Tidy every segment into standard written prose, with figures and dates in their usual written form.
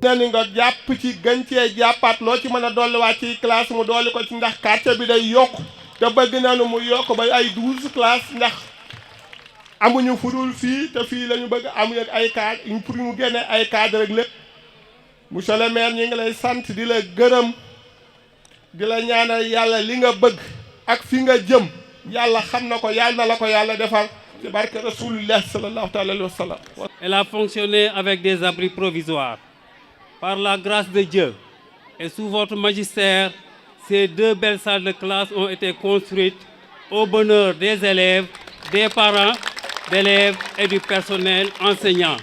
na ni nga jàpp ci gën cee jàppaat loo ci mën a dolliwaat ci classe mu dolli ko ci ndax quartier bi day yokk te bëgg nañu mu yokk ba ay 12 classes ndax amuñu fudul fii te fii la ñu bëgg amuñu ay cadre pour ñu génne ay cadre rek lépp monsieur le maire ñi ngi lay sant di la gërëm di la ñaanal yàlla li nga bëgg ak fi nga jëm yàlla xam na ko yàlla na la ko yàlla defal ci barke rasulullah sallallahu alayhi wa sallam. Elle a fonctionné avec des abris provisoires. Par la grâce de Dieu et sous votre magistère, ces 2 belles salles de classe ont été construites au bonheur des élèves, des parents d'élèves et du personnel enseignant.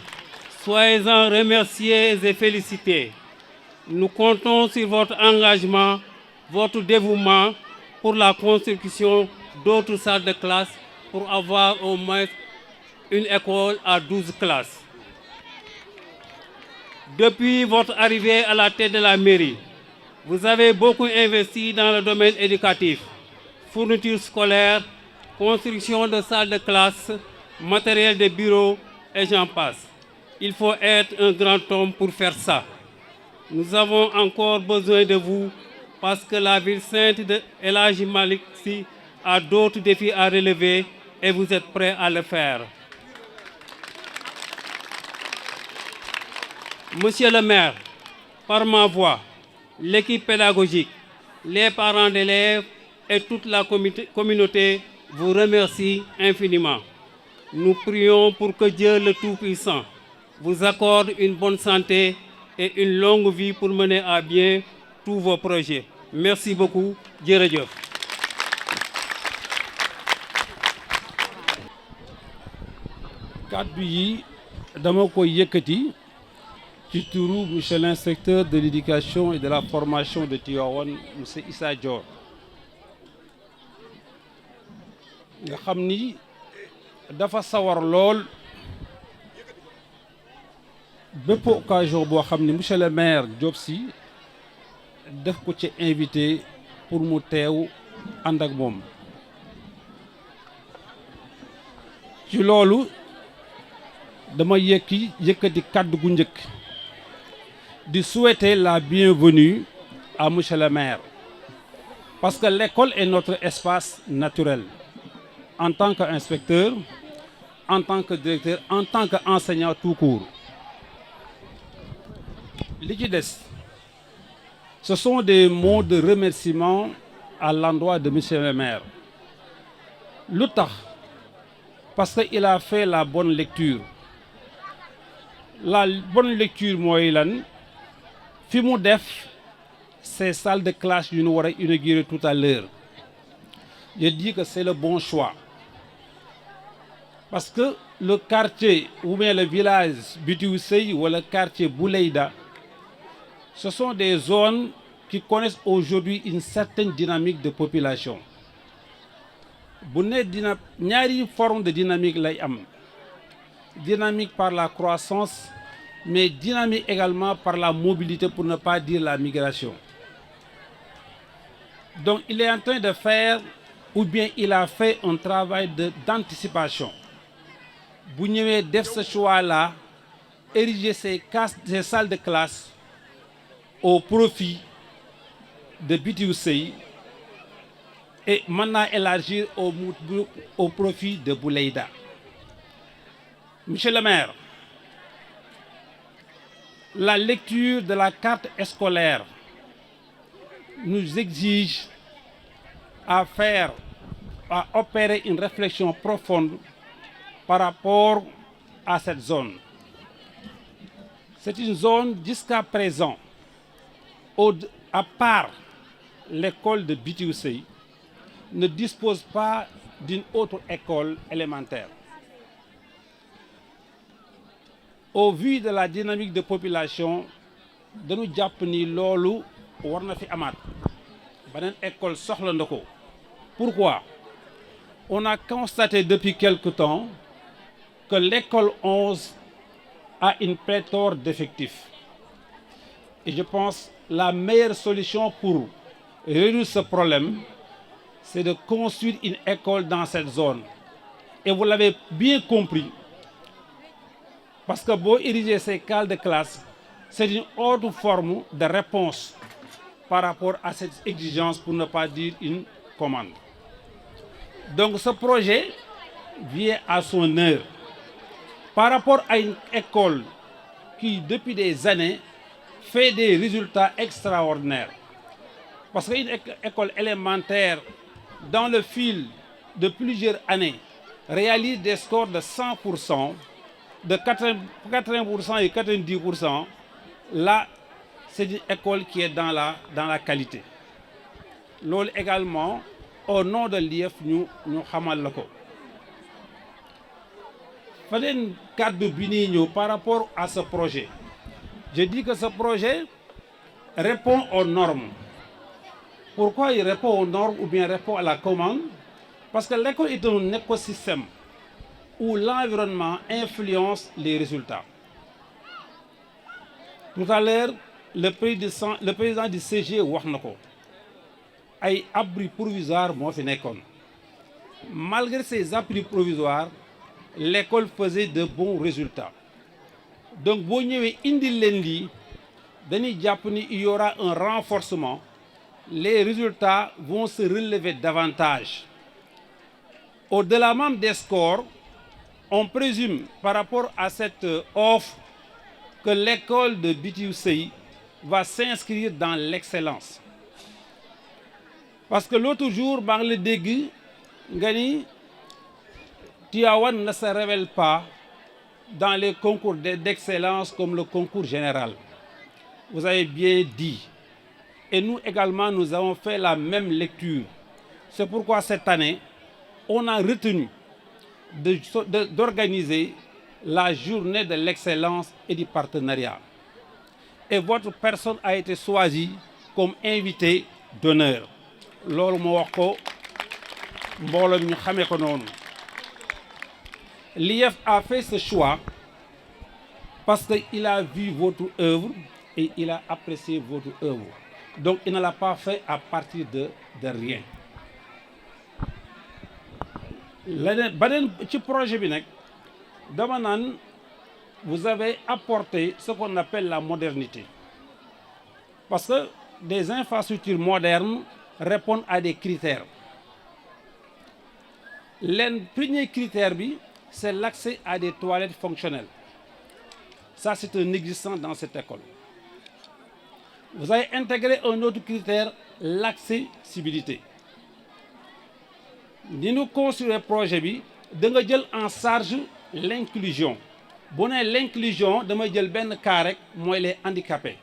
Soyez-en remerciés et félicités. Nous comptons sur votre engagement, votre dévouement pour la construction d'autres salles de classe pour avoir au moins une école à 12 classes. Depuis votre arrivée à la tête de la mairie, vous avez beaucoup investi dans le domaine éducatif, fourniture scolaire, construction de salles de classe, matériel de bureau et j'en passe. Il faut être un grand homme pour faire ça. Nous avons encore besoin de vous parce que la ville sainte de El Hadji Malick Sy a d'autres défis à relever et vous êtes prêts à le faire. Monsieur le maire, par ma voix, l'équipe pédagogique, les parents d'élèves et toute la communauté vous remercient infiniment. Nous prions pour que Dieu le Tout-Puissant vous accorde une bonne santé et une longue vie pour mener à bien tous vos projets. Merci beaucoup. Jërëjëf. Kàddu yi dama koy yëkkati ci turu monsieur l'inspecteur de l'éducation et de la formation de Tivaouane monsieur Issa Dior nga xam ni dafa sawar lool bépp occasion boo xam ni monsieur le maire Diop Sy def ko ci invité pour mu teew ànd ak moom ci loolu dama yëkkati kàddu gu njëkk di souhaiter la bienvenue à monsieur le maire parce que l'école est notre espace naturel en tant qu'inspecteur, en tant que directeur, en tant qu'enseignant tout court. Li ci des ce sont des mots de remerciement à l'endroit de monsieur le maire. Lu tax parce que il a fait la bonne lecture. La bonne lecture mooy lan fi mu def ces salles de classe yu ñu war a inaugurer tout à l'heure. Je dis que c'est le bon choix parce que le quartier ou bien le village Bitiou Seye ou le quartier Bouleyda, ce sont des zones qui connaissent aujourd'hui une certaine dynamique de population. Bu ne ñaari forme de dynamique lay am. Dynamique par la croissance, mais dynamique également par la mobilité, pour ne pas dire la migration. Donc il est en train de faire, ou bien il a fait un travail d'anticipation. Bu ñëwee def ce choix-là, ériger ces salles de classe au profit de Bitiou Seye et maintenant élargir au profit de Bouleyda. Monsieur le maire, la lecture de la carte scolaire nous exige à opérer une réflexion profonde par rapport à cette zone. C'est une zone jusqu'à présent, à part l'école de Bitiou Seye, ne dispose pas d'une autre école élémentaire. Au vu de la dynamique de population, dañu jàpp ni loolu war na fi amaat beneen école soxla na ko. Pourquoi? On a constaté depuis quelque temps que l'école 11 a une pléthore d'effectifs. Et je pense que la meilleure solution pour résoudre ce problème, c'est de construire une école dans cette zone. Et vous l'avez bien compris, parce que boo ériger ces salles de classe, c'est une autre forme de réponse par rapport à cette exigence, pour ne pas dire une commande. Donc ce projet vient à son heure par rapport à une école qui, depuis des années, fait des résultats extraordinaires. Parce qu'une école élémentaire, dans le fil de plusieurs années, réalise des scores de 100%, de 80% et 90%. Là, c'est une école qui est dans la qualité. Loolu également, au nom de l'IEF, ñu xamal la ko. Faneen kàddu bi ñuy ñëw par rapport à ce projet. Je dis que ce projet répond aux normes. Pourquoi il répond aux normes ou bien répond à la commande? Parce que l'école est un écosystème où l'environnement influence les résultats. Tout à l'heure, le président du CG wax na ko ay abris provisoires moo fi nekkoon. Malgré ces abris provisoires, l'école faisait de bons résultats. Donc boo ñëwee indil leen lii dañuy jàpp ni il y aura un renforcement. Les résultats vont se relever davantage. Au-delà même des scores, on présume par rapport à cette offre que l'école de Bitiou Seye va s'inscrire dans l'excellence. Parce que l'autre jour, maa ngi la dégg nga ni Tivaouane ne se révèle pas dans les concours d'excellence comme le concours général. Vous avez bien dit. Et nous également, nous avons fait la même lecture. C'est pourquoi cette année, on a retenu d'organiser la journée de l'excellence et du partenariat. Et votre personne a été choisie comme invité d'honneur. Loolu moo wax ko mbooloo ñu xamee ko noonu. L'IEF a fait ce choix parce qu'il a vu votre œuvre et il a apprécié votre œuvre. Donc il ne l'a pas fait à partir de rien. Beneen ci projet bi nag dama naan vous avez apporté ce qu'on appelle la modernité. Parce que des infrastructures modernes répondent à des critères. Le premier critère bi, c'est l'accès à des toilettes fonctionnelles. Ça, c'est un existant dans cette école. Vous avez intégré un autre critère, l'accessibilité. Ni nous construire projet bi, da nga jël en charge l'inclusion. Bu nee l'inclusion dama jël benn cas rek mooy les handicapés.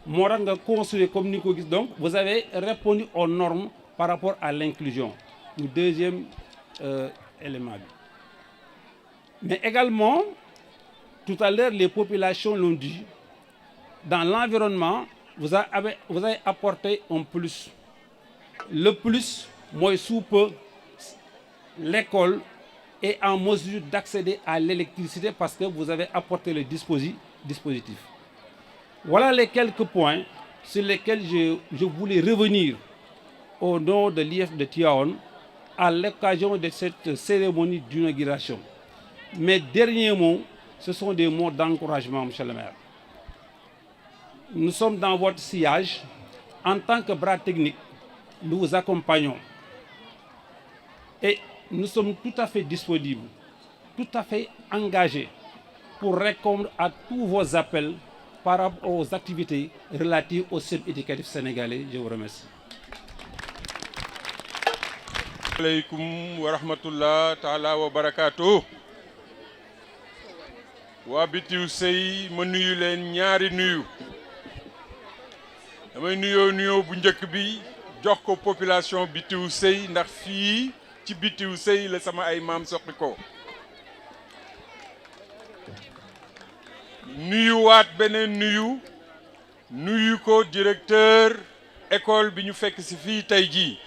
Moo tax nga construire comme ni ko gis. Donc vous avez répondu aux normes par rapport à l'inclusion. Le deuxième élément bi. Mais également, tout à l'heure, les populations l'ont dit, dans l'environnement, vous avez apporté un plus. Le plus, moi, sous peu, l'école est en mesure d'accéder à l'électricité parce que vous avez apporté le dispositif. Voilà les quelques points sur lesquels je voulais revenir au nom de l'IEF de Tivaouane à l'occasion de cette cérémonie d'inauguration. Mes derniers mots, ce sont des mots d'encouragement, monsieur le maire. Nous sommes dans votre sillage. En tant que bras technique, nous vous accompagnons. Et nous sommes tout à fait disponibles, tout à fait engagés pour répondre à tous vos appels par rapport aux activités relatives au système éducatif sénégalais. Je vous remercie. Aleykum wa rahmatullah taala wa barakatuh. Waa Bitiou Seye ma nuyu leen ñaari nuyu. Damay nuyoo bu njëkk bi jox ko population Bitiou Seye ndax fii ci Bitiou Seye la sama ay maam soqi ko. Nuyuwaat beneen nuyu ko directeur école bi ñu fekk ci fii tey jii.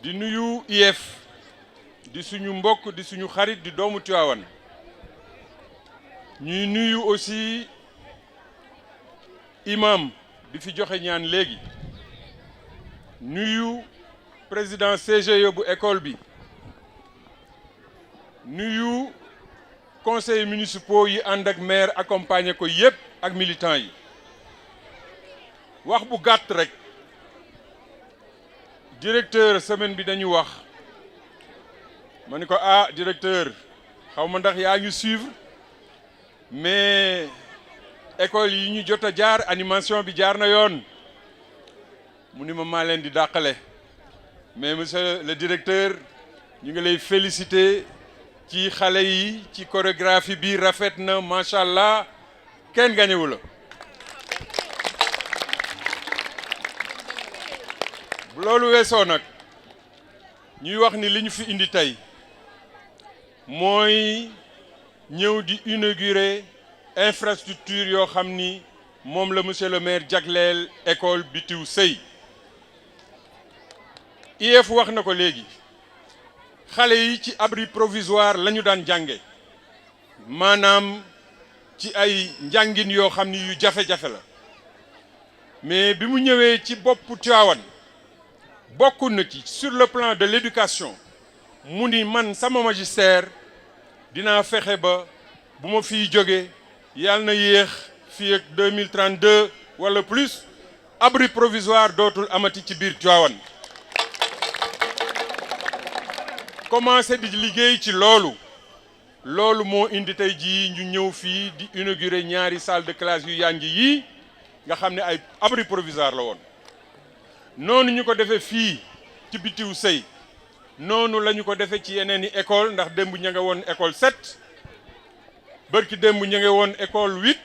Di nuyu IEF di suñu mbokk di suñu xarit di doomu Tivaouane. Ñuy nuyu aussi imam bi fi joxe ñaan léegi. Nuyu président CGE bu école bi. Nuyu conseillers municipaux yi ànd ak maire accompagner ko yépp ak militants yi wax bu gàtt rek directeur semaine bi dañu wax ma ni ko directeur xaw ma ndax yaa ngi suivre mais école yi ñu jot a jaar animation bi jaar na yoon mu ni ma maa leen di dàqale mais monsieur le directeur ñu ngi lay féliciter ci xale yi ci chorégraphie bi rafet na macha allah kenn gañewu la bu loolu weesoo nag ñuy wax ni li ñu fi indi tey mooy ñëw di inaugurer infrastructure yoo xam ni moom la monsieur le maire jagleel école Bitiw Sëy IEF wax na ko léegi xale yi ci abri provisoire la ñu daan jànge maanaam ci ay njàngin yoo xam ni yu jafe-jafe la mais bi mu ñëwee ci boppu Tivaouane bokk na ci sur le plan de l'éducation mu ni man sama magistère dinaa fexe ba bu ma fiy jóge yàlla na yéex fii ak 2032 wala plus abri provisoire dootul amati ci biir Tivaouane commencé di liggéey ci loolu moo indi tey jii ñu ñëw fii di inaugurer ñaari salle de classe yu yànj yii nga xam ne ay abri provisoire la woon noonu ñu ko defee fii ci Bitiw Sëy noonu la ñu ko defee ci yeneen i école ndax démb ña nga woon école 7 bërki démb ña nga woon école 8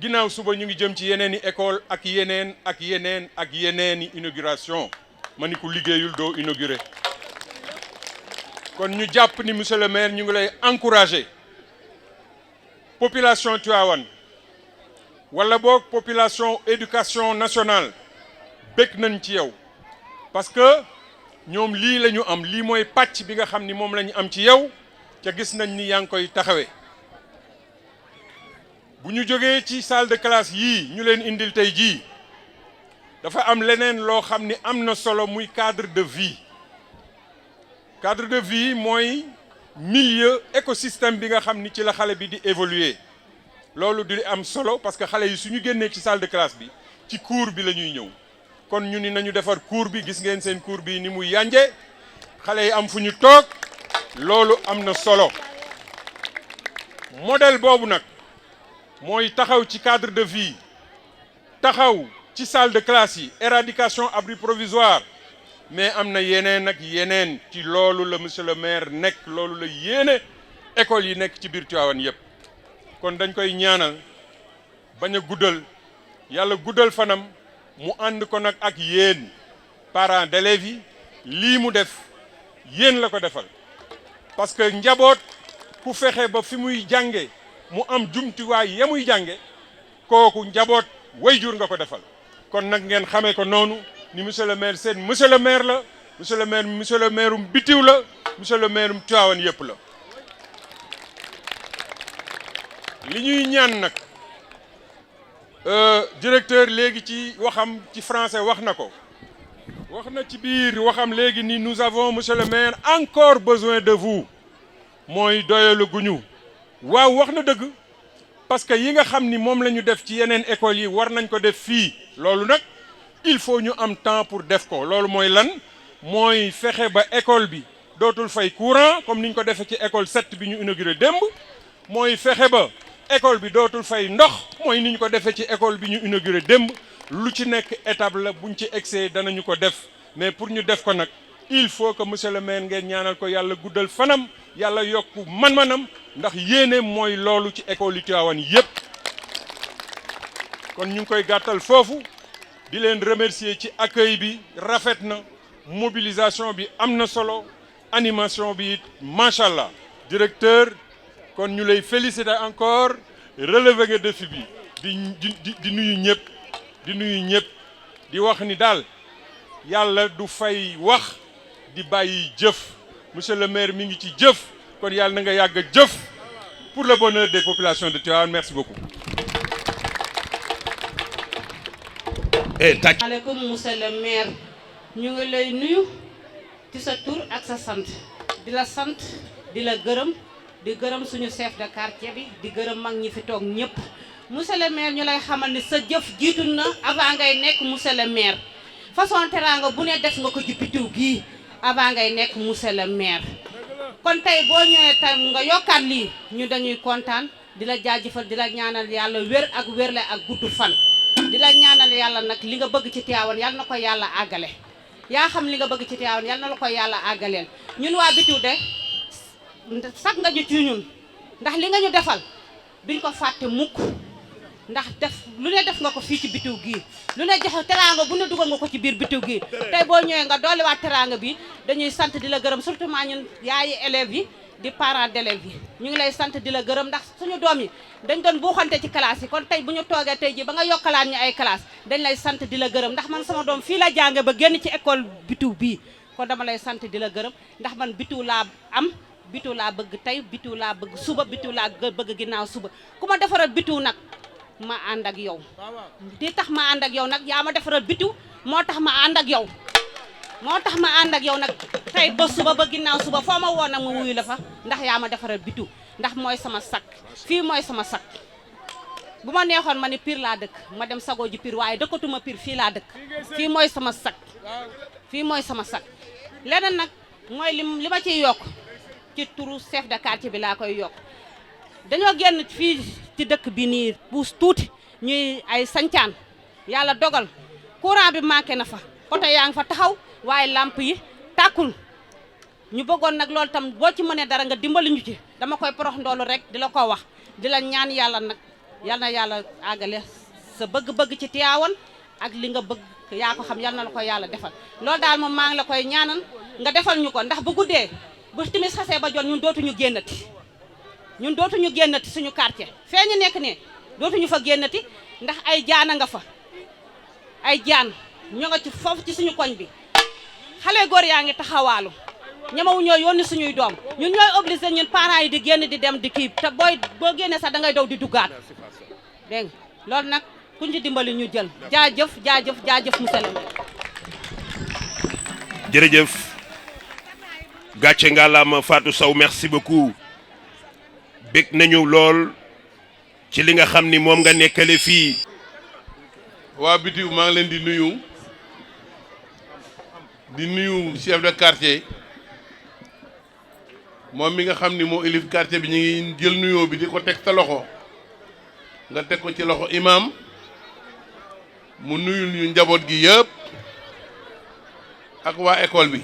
ginnaaw suba ñu ngi jëm ci yeneen i école ak yeneen i inauguration ma ni ku liggéeyul doo inaugurer kon ñu jàpp ni monsieur le maire ñu ngi lay encourager population Tivaouane wala boog population éducation nationale bëgg nañ ci yow parce que ñoom lii la ñu am lii mooy pàcc bi nga xam ni moom la ñu am ci yow ca gis nañ ni yaa ngi koy taxawee bu ñu jógee ci salle de classe yii ñu leen indil tey jii dafa am leneen loo xam ni am na solo muy cadre de vie mooy milieu écosystème bi nga xam ni ci la xale bi di évoluer loolu di am solo parce que xale yi suñu génnee ci salle de classe bi ci cours bi la ñuy ñëw kon ñu ni nañu defar cours bi gis ngeen seen cours bi ni muy yànje xale yi am fu ñu toog loolu am na solo modèle boobu nag mooy taxaw ci cadre de vie taxaw ci salle de classe yi éradication abri provisoire mais am na yeneen ak yeneen ci loolu la monsieur le maire nekk loolu la yéene école yi nekk ci biir Tivaouane yépp kon dañ koy ñaanal bañ a guddal yàlla guddal fanam mu ànd ko nag ak yéen parents d'élèves yi lii mu def yéen la ko defal parce que njaboot ku fexe ba fi muy jànge mu am jumtuwaay ya muy jànge kooku njaboot wayjur nga ko defal kon nag ngeen xamee ko noonu ni monsieur le maire seen monsieur le maire la monsieur le maire Bitiw la monsieur le maire Tivaouane yépp la li ñuy ñaan nag directeur léegi ci waxam ci français wax na ko wax na ci biir waxam léegi ni nous avons monsieur le maire encore besoin de vous mooy doyalu guñu waaw wax na dëgg parce que yi nga xam ni moom la ñu def ci yeneen écoles yi war nañ ko def fii loolu nag il faut ñu am temps pour def ko loolu mooy lan mooy fexe ba école bi dootul fay courant comme ni ñu ko defee ci école 7 bi ñu inauguré démb mooy fexe ba école bi dootul fay ndox mooy ni ñu ko defee ci école bi ñu inauguré démb lu ci nekk étape la buñ ci egsee danañu ko def mais pour ñu def ko nag il faut que monsieur le maire ngeen ñaanal ko yàlla guddal fanam yàlla yokku man-manam ndax yéene mooy loolu ci école yi Tivaouane yépp kon ñu ngi koy gàttal foofu di leen remercier ci accueil bi rafet na mobilisation bi am na solo animation bi it macha allah directeur kon ñu lay féliciter encore relever nga défi bi di nuyu ñëpp di wax ni daal yàlla du fay wax di bàyyi jëf monsieur le maire mi ngi ci jëf kon yàlla na nga yàgg jëf pour le bonheur des populations de Tivaouane merci beaucoup. maaleykum monsieur le maire ñu ngi lay nuyu ci sa tur ak sa sant di la gërëm di gërëm suñu chef de quartier bi di gërëm mag ñi fi toog ñëpp monsieur le maire ñu lay xamal ni sa jëf jiitu na avant ngay nekk monsieur le maire façon teraanga bu ne def nga ko ci Bitiw gii avant ngay nekk monsieur le maire kon tey boo ñëwee tam nga yokkaat lii ñu dañuy kontaan di la jaajëfal di la ñaanal yàlla wér ak wérle ak gudd fan di la ñaanal yàlla nag li nga bëgg ci Tivaouane yàlla na ko yàlla àggale yaa xam li nga bëgg ci Tivaouane yàlla na la ko yàlla àggaleel ñun waa Bitiw de sax nga ñu ci ñun ndax li nga ñu defal duñ ko fàtte mukk ndax lu ne def nga ko fii ci Bitiw gii lu ne joxe teraanga bu ne dugal nga ko ci biir Bitiw gii tey boo ñëwee nga dolliwaat teraanga bi dañuy sant di la gërëm surtout ñun yaayi élèves yi di parents d'élèves yi ñu ngi lay sant di la gërëm ndax suñu doom yi dañ doon buuxante ci classe yi kon tey bu ñu toogee tey ji ba nga yokkalaat ñu ay classe dañ lay sant di la gërëm ndax man sama doom fii la jànge ba génn ci école Bitiw bii kon dama lay sant di la gërëm ndax man Bitiw laa am Bitiw laa bëgg tey Bitiw laa bëgg suba Bitiw laa bëgg ginnaaw suba ku ma defaral Bitiw nag ma ànd ak yow di tax ma ànd ak yow nag yaa ma defaral Bitiw moo tax ma ànd ak yow nag tey ba suba ba ginnaaw suba foo ma woon nag ma wuyu la fa ndax yaa ma defaral Bitiw ndax mooy sama sak fii mooy sama sak bu ma neexoon ma ni Pire laa dëkk ma dem sagoo ji Pire waaye dëkkatuma Pire fii laa dëkk fii mooy sama sak fii mooy sama sak leneen nag mooy li ma ciy yokk ci turu chef de quartier bi laa koy yokk dañoo génn fii ci dëkk bi nii puus tuuti ñuy ay sancaan yàlla dogal courant bi manqué na fa poto yaa ngi fa taxaw waaye lamp yi tàkkul ñu bëggoon nag loolu tam boo ci mënee dara nga dimbali ñu ci dama koy porox ndoolu rek di la ko wax di la ñaan yàlla nag yal na yàlla àggale sa bëgg-bëgg ci Tivaouane ak li nga bëgg yaa ko xam yal na la ko yàlla defal loolu daal moom maa ngi la koy ñaanal nga defal ñu ko ndax bu guddee bu timis xasee ba jot ñun dootuñu génnati suñu quartier fee ñu nekk ne dootuñu fa génnati ndax ay jaana nga fa ay jaan ñoo nga ci foofu ci suñu koñ bi xale góor yaa ngi taxawaalu ñamawu ñoo yónni suñuy doom ñun ñooy obligé ñun parents yi di génn di dem di kii te boo génnee sax da ngay daw di duggaat dégg nga loolu nag kuñ ci dimbali ñu jël jaajëf monsieur le maire. jërëjëf gàcce ngalaama Fatou Sow merci beaucoup bég nañu lool ci li nga xam ni moom nga nekkale fii. waa Bitiw maa ngi leen di nuyu chef de quartier moom mi nga xam ni moo élif quartier bi ñu ngi jël nuyoo bi di ko teg sa loxo nga teg ko ci loxo imam mu nuyul ñu njaboot gi yëpp ak waa école bi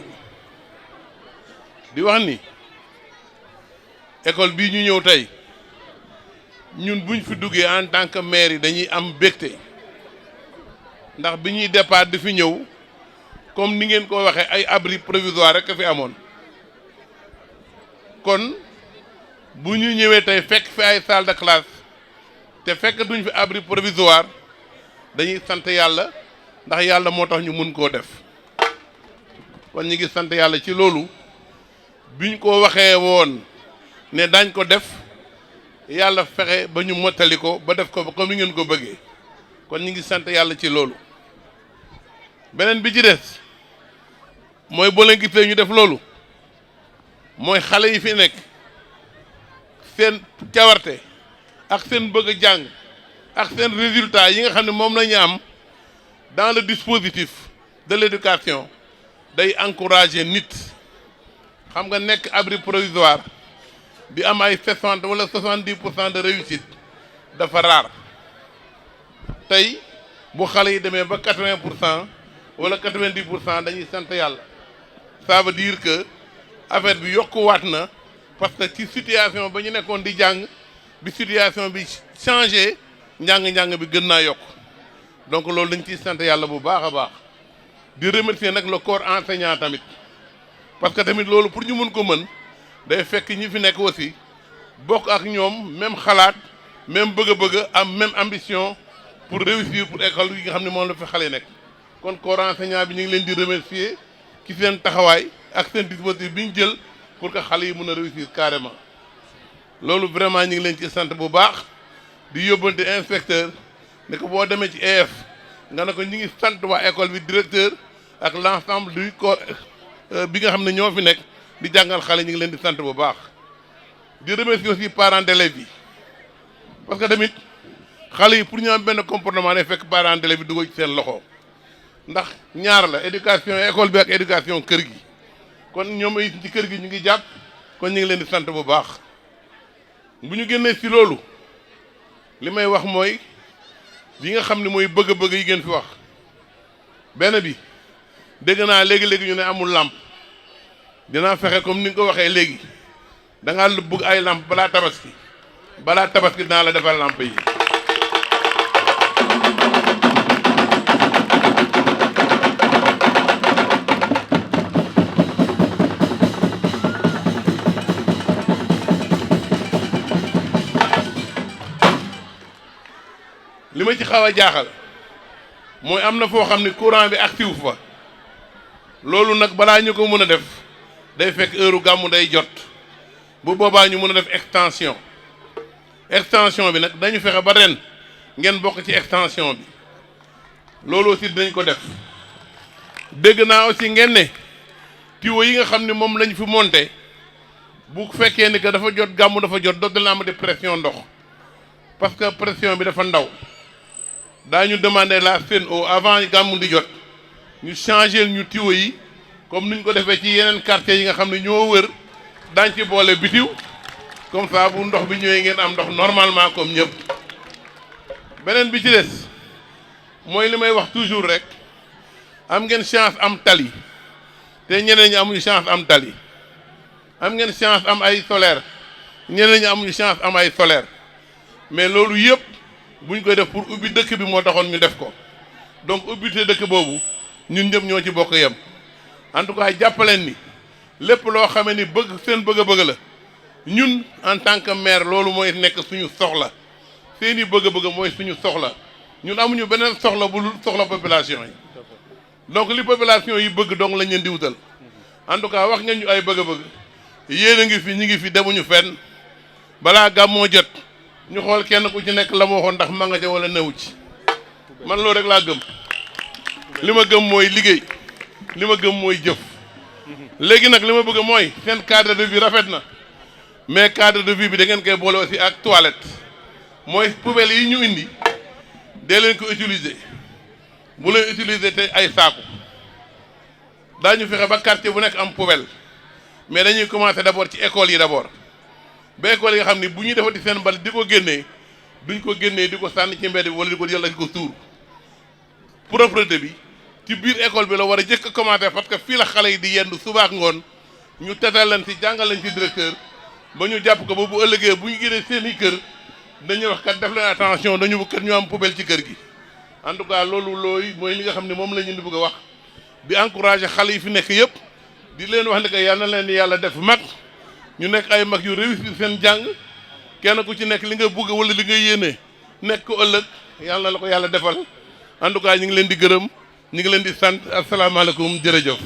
di wax ni école bii ñu ñëw tey ñun buñ fi duggee en tant que maire yi dañuy am bégte ndax bi ñuy départ di fi ñëw comme ni ngeen ko waxee ay abri provisoire rek a fi amoon kon bu ñu ñëwee tey fekk fi ay salle de classe te fekk duñ fi abri provisoire dañuy sant yàlla ndax yàlla moo tax ñu mun koo def kon ñu ngi sant yàlla ci loolu biñ ko waxee woon ne dañ ko def yàlla fexe ba ñu mottali ko ba def ko comme ni ngeen ko bëggee kon ñu ngi sant yàlla ci loolu beneen bi ci des mooy boo leen gisee ñu def loolu mooy xale yi fi nekk seen cawarte ak seen bëgg a jàng ak seen résultat yi nga xam ne moom la ñu am dans le dispositif de l'éducation day encourager nit xam nga nekk abri provisoire di am ay 60 wala 70% de réussite dafa rare tey bu xale yi demee ba 80% wala 90% dañuy sant yàlla ça veut dire que affaire bi yokkuwaat na parce que ci situation ba ñu nekkoon di jàng bi situation bi changé njàng-njàng bi gën naa yokk donc loolu dañ ciy sant yàlla bu baax a baax di remercier nag le corps enseignant tamit parce que tamit loolu pour ñu mun ko mën day fekk ñi fi nekk aussi bokk ak ñoom même xalaat même bëgg-bëgg am même ambition pour réussir pour école yi nga xam ne moom la fi xale nekk kon corps enseignant bi ñu ngi leen di remercier ci seen taxawaay ak seen dispositif bi ñu jël pour que xale yi mun a réussir carrément loolu vraiment ñu ngi leen ci sant bu baax di yóbbante inspecteur ne ko boo demee ci EF nga ne ko ñu ngi sant waa école bi directeur ak l'ensemble du corps bi nga xam ne ñoo fi nekk di jàngal xale ñu ngi leen di sant bu baax di remercier aussi parents d'élèves yi parce que tamit xale yi pour ñu am benn comportement ne fekk parents d'élèves yi dugal ci seen loxo ndax ñaar la éducation école bi ak éducation kër gi kon ñoom it ci kër gi ñu ngi jàpp kon ñu ngi leen di sant bu baax bu ñu génnee ci loolu li may wax mooy li nga xam ne mooy bëgg-bëgg yi ngeen fi wax benn bi dégg naa léegi-léegi ñu ne amul làmp dinaa fexe comme ni nga ko waxee léegi da ngaa bëgg ay làmp balaa tabaski dinaa la defal làmp yi li ma ci xaw a jaaxal mooy am na foo xam ne courant bi actif fa loolu nag balaa ñu ko mën a def day fekk heure gàmmu day jot bu boobaa ñu mën a def extension bi nag dañu fexe ba ren ngeen bokk ci extension bi loolu aussi dinañ ko def dégg naa aussi ngeen ne tuyau yi nga xam ne moom lañ fi monté bu fekkee ni que dafa jot gàmmu dafa jot dootul naa ma di pression ndox parce que pression bi dafa ndaw daañu demander la Sen'Eau avant gàmmu di jot ñu changer ñu tuyau yi comme niñ ko defee ci yeneen quartiers yi nga xam ne ñoo wër daañ ci boole bitiw comme ça bu ndox bi ñëwee ngeen am ndox normalement comme ñëpp beneen bi ci des mooy li may wax toujours rek am ngeen chance am tali te ñeneen ñi amuñu chance am tali am ngeen chance am ay solaire ñeneen ñi amuñu chance am ay solaire mais loolu yëpp buñ koy def pour ubbi dëkk bi moo taxoon ñu def ko donc ubbite dëkk boobu ñun ñëpp ñoo ci bokk yem en tout cas jàppaleen ni lépp loo xamee ni bëgg seen bëgg-bëgg la ñun en tant que maire loolu mooy nekk suñu soxla seeni bëgg-bëgg mooy suñu soxla ñun amuñu beneen soxla bu soxla population yi donc li population yi bëgg donc lañ leen di wutal en tout cas wax ngeen ñu ay bëgg-bëgg yéen a ngi fi ñu ngi fi demuñu fenn balaa gàmmoo jot ñu xool kenn ku ci nekk la ma waxoon ndax ma nga ca wala newu ci man loolu rek laa gëm li ma gëm mooy liggéey li ma gëm mooy jëf léegi nag li ma bëgg mooy seen cadre de vie rafet na mais cadre de vie bi da ngeen koy boole aussi ak toilette mooy poubelle yi ñu indi dee leen ko utiliser bu leen utiliser te ay saaku daañu fexe ba quartier bu nekk am poubelle mais dañuy commencer d'abord ci école yi d'abord ba école yi nga xam ni bu ñuy defati seen bal di ko génnee duñ ko génnee di ko sànni ci mbedd bi wala di ko jël ak ko tuur propreté bi ci biir école bi la war a jëkk a commencer parce que fii la xale yi di yendu suba ak ngoon ñu tetal leen ci jàngal leen ci directeur ba ñu jàpp ko ba bu ëllëgee bu ñu génnee seen i kër dañuy wax kat def leen attention dañu bëgg kat ñu am poubelle ci kër gi en tout cas loolu looy mooy li nga xam ne moom la ñu bëgg a wax di encourager xale yi fi nekk yëpp di leen wax ne que yal na leen yàlla def mag ñu nekk ay mag yu réussir seen jàng kenn ku ci nekk li nga bëgg wala li nga yéene nekk ko ëllëg yàlla na la ko yàlla defal en tout cas ñu ngi leen di gërëm ñu ngi leen di sant asalaamaaleykum jërëjëf.